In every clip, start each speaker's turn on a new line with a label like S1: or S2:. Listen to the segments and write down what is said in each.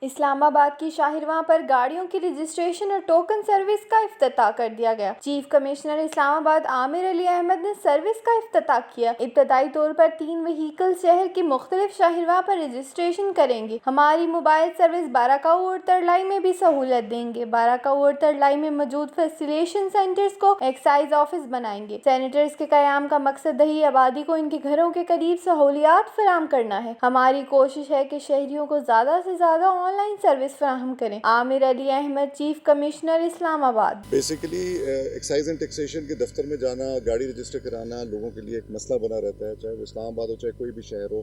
S1: اسلام آباد کی شاہرواں پر گاڑیوں کی رجسٹریشن اور ٹوکن سروس کا افتتاح کر دیا گیا۔ چیف کمشنر اسلام آباد عامر علی احمد نے سروس کا افتتاح کیا۔ ابتدائی طور پر 3 وہیکل شہر کی مختلف شاہرواں پر رجسٹریشن کریں گے۔ ہماری موبائل سروس بارکاؤ اور ترلائی میں بھی سہولت دیں گے۔ بارکاؤ اور ترلائی میں موجود فیسیلیٹیشن سینٹرز کو ایکسائز آفس بنائیں گے۔ سینٹرز کے قیام کا مقصد دیہی آبادی کو ان کے گھروں کے قریب سہولیات فراہم کرنا ہے۔ ہماری کوشش ہے کہ شہریوں کو زیادہ سے زیادہ آن لائن سروس فراہم کریں۔ عامر علی احمد، چیف کمشنر اسلام آباد۔
S2: بیسیکلی ایکسائز اینڈ ٹیکسیشن کے دفتر میں جانا، گاڑی رجسٹر کرانا لوگوں کے لیے ایک مسئلہ بنا رہتا ہے، چاہے وہ اسلام آباد ہو چاہے کوئی بھی شہر ہو۔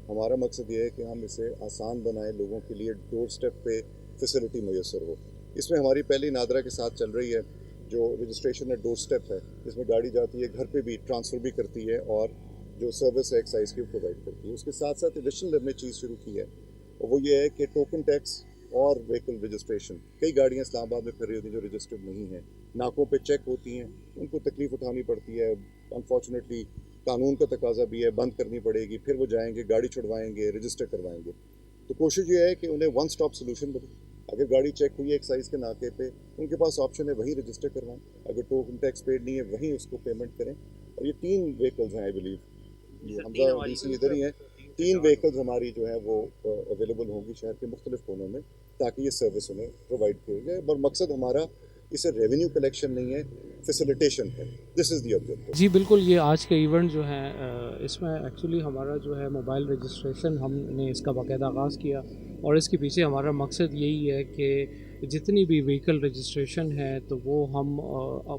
S2: ہمارا مقصد یہ ہے کہ ہم اسے آسان بنائیں، لوگوں کے لیے ڈور سٹیپ پہ فیسلٹی میسر ہو۔ اس میں ہماری پہلی نادرا کے ساتھ چل رہی ہے جو رجسٹریشن ڈور سٹیپ ہے، جس میں گاڑی جاتی ہے، گھر پہ بھی ٹرانسفر بھی کرتی ہے اور جو سروس ہے ایکسائز کی وہ پرووائڈ کرتی ہے۔ اس کے ساتھ ساتھ ایڈیشنل ہم نے چیز شروع کی ہے اور وہ یہ ہے کہ ٹوکن ٹیکس اور وہیکل رجسٹریشن۔ کئی گاڑیاں اسلام آباد میں پھر رہی ہوتی ہیں جو رجسٹرڈ نہیں ہیں، ناکوں پہ چیک ہوتی ہیں، ان کو تکلیف اٹھانی پڑتی ہے۔ انفارچونیٹلی قانون کا تقاضا بھی ہے، بند کرنی پڑے گی، پھر وہ جائیں گے، گاڑی چھڑوائیں گے، رجسٹر کروائیں گے۔ تو کوشش یہ ہے کہ انہیں ون سٹاپ سلوشن ملے۔ اگر گاڑی چیک ہوئی ہے ایکسائز کے ناکے پہ، ان کے پاس آپشن ہے وہیں رجسٹر کروائیں۔ اگر ٹوکن ٹیکس پیڈ نہیں ہے وہیں اس کو پیمنٹ کریں۔ اور یہ 3 وہیکلز ہیں، I believe Hamza D C ادھر ہی ہیں، 3 وہیکلز ہماری جو ہیں وہ اویلیبل ہوں گی شہر کے مختلف کونوں میں، تاکہ یہ سروس انہیں پرووائڈ کی جائے۔ اور مقصد ہمارا اسے ریونیو کلیکشن نہیں ہے، فیسیلیٹیشن ہے۔ دس از دی آبجیکٹو۔
S3: جی بالکل، یہ آج کا ایونٹ جو ہے اس میں ایکچولی ہمارا جو ہے موبائل رجسٹریشن ہم نے اس کا باقاعدہ آغاز کیا، اور اس کے پیچھے ہمارا مقصد یہی ہے کہ جتنی بھی وہیکل رجسٹریشن ہے تو وہ ہم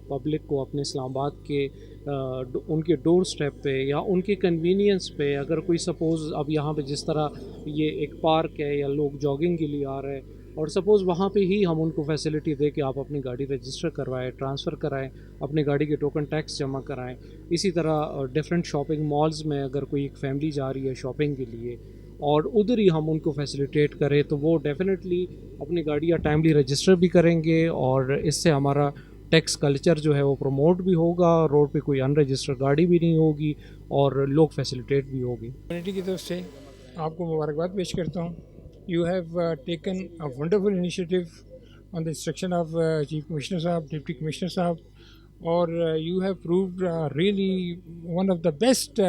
S3: پبلک کو اپنے اسلام آباد کے ان کے ڈور سٹیپ پہ یا ان کے کنوینئنس پہ، اگر کوئی سپوز اب یہاں پہ جس طرح یہ ایک پارک ہے یا لوگ جاگنگ کے لیے آ رہے ہیں، اور سپوز وہاں پہ ہی ہم ان کو فیسلٹی دیں کہ آپ اپنی گاڑی رجسٹر کروائیں، ٹرانسفر کرائیں، اپنی گاڑی کے ٹوکن ٹیکس جمع کرائیں۔ اسی طرح ڈیفرنٹ شاپنگ مالز میں اگر کوئی ایک فیملی جا رہی ہے شاپنگ کے لیے اور ادھر ہی ہم ان کو فیسیلیٹیٹ کریں، تو وہ ڈیفینیٹلی اپنی گاڑیاں ٹائملی رجسٹر بھی کریں گے، اور اس سے ہمارا ٹیکس کلچر جو ہے وہ پروموٹ بھی ہوگا، روڈ پہ کوئی ان رجسٹرڈ گاڑی بھی نہیں ہوگی اور لوگ فیسیلیٹیٹ بھی ہوگی۔
S4: کمیونٹی کی طرف سے آپ کو مبارکباد پیش کرتا ہوں۔ You have taken a wonderful initiative on the instruction of chief commissioner صاحب، ڈپٹی کمشنر صاحب، اور you have proved really one of the best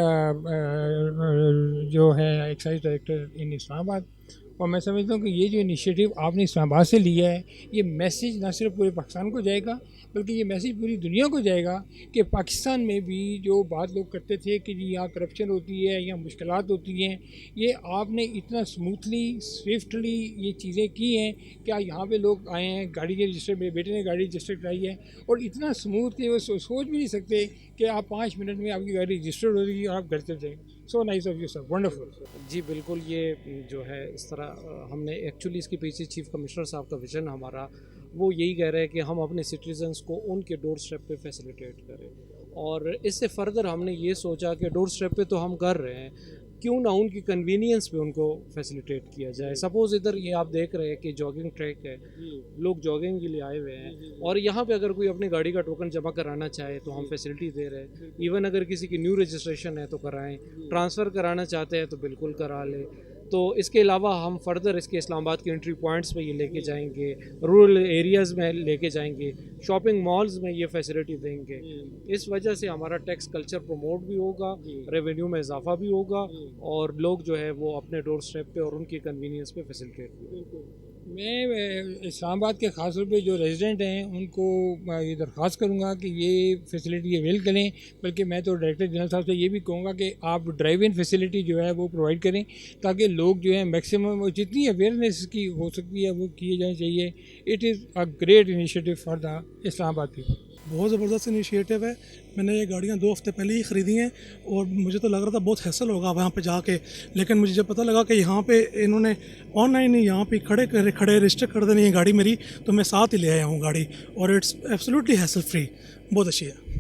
S4: جو ہے ایکسائز ڈائریکٹر ان اسلام آباد۔ اور میں سمجھتا ہوں کہ یہ جو انیشیٹو آپ نے اسلام آباد سے لیا ہے، یہ میسیج نہ صرف پورے پاکستان کو جائے گا بلکہ یہ میسیج پوری دنیا کو جائے گا کہ پاکستان میں بھی جو بات لوگ کرتے تھے کہ جی یہاں کرپشن ہوتی ہے، یہاں مشکلات ہوتی ہیں، یہ آپ نے اتنا اسموتھلی سوئفٹلی یہ چیزیں کی ہیں کہ یہاں پہ لوگ آئے ہیں، گاڑی کے رجسٹر، میرے بیٹے نے گاڑی رجسٹر کرائی ہے، اور اتنا اسموتھ کہ وہ سوچ بھی نہیں سکتے کہ آپ 5 منٹ میں آپ کی گاڑی رجسٹرڈ ہو رہی ہے اور آپ گھر چل جائیں گے۔ So nice of you sir, wonderful.
S3: جی بالکل، یہ جو ہے اس طرح ہم نے ایکچولی اس کے پیچھے چیف کمشنر صاحب کا ویژن ہمارا وہ یہی کہہ رہے ہیں کہ ہم اپنے سٹیزنس کو ان کے ڈور سٹیپ پہ فیسیلیٹیٹ کریں، اور اس سے فردر ہم نے یہ سوچا کہ ڈور سٹیپ پہ تو ہم کر رہے ہیں، کیوں نہ ان کی کنوینئنس پہ ان کو فیسیلیٹیٹ کیا جائے۔ سپوز ادھر یہ آپ دیکھ رہے ہیں کہ جاگنگ ٹریک ہے، لوگ جاگنگ کے لیے آئے ہوئے ہیں، اور یہاں پہ اگر کوئی اپنی گاڑی کا ٹوکن جمع کرانا چاہے تو ہم فیسلٹی دے رہے ہیں۔ ایون اگر کسی کی نیو رجسٹریشن ہے تو کرائیں، ٹرانسفر کرانا چاہتے ہیں تو بالکل کرا لیں۔ تو اس کے علاوہ ہم فردر اس کے اسلام آباد کے انٹری پوائنٹس پہ یہ لے کے جائیں گے، رورل ایریاز میں لے کے جائیں گے، شاپنگ مالز میں یہ فیسلٹی دیں گے۔ اس وجہ سے ہمارا ٹیکس کلچر پروموٹ بھی ہوگا، ریونیو میں اضافہ بھی ہوگا، اور لوگ جو ہے وہ اپنے ڈور سٹیپ پہ اور ان کی کنوینئنس پہ فیسلٹیٹ بھی ہوگا۔
S4: میں اسلام آباد کے خاص طور پہ جو ریزیڈنٹ ہیں ان کو یہ درخواست کروں گا کہ یہ فیسلٹی اویل کریں، بلکہ میں تو ڈائریکٹر جنرل صاحب سے یہ بھی کہوں گا کہ آپ ڈرائیو ان فیسلٹی جو ہے وہ پرووائڈ کریں، تاکہ لوگ جو ہیں میکسیمم جتنی اویئرنیس کی ہو سکتی ہے وہ کیے جانی چاہیے۔ It is a great initiative for the Islamabad people.
S5: بہت زبردست انیشیٹو ہے۔ میں نے یہ گاڑیاں 2 ہفتے پہلے ہی خریدی ہیں، اور مجھے تو لگ رہا تھا بہت ہیسل ہوگا وہاں پہ جا کے، لیکن مجھے جب پتہ لگا کہ یہاں پہ انہوں نے آن لائن ہی یہاں پہ کھڑے رجسٹر کر دینی ہے گاڑی میری، تو میں ساتھ ہی لے آیا ہوں گاڑی، اور اٹس ایبسلیوٹلی ہیسل فری، بہت اچھی ہے۔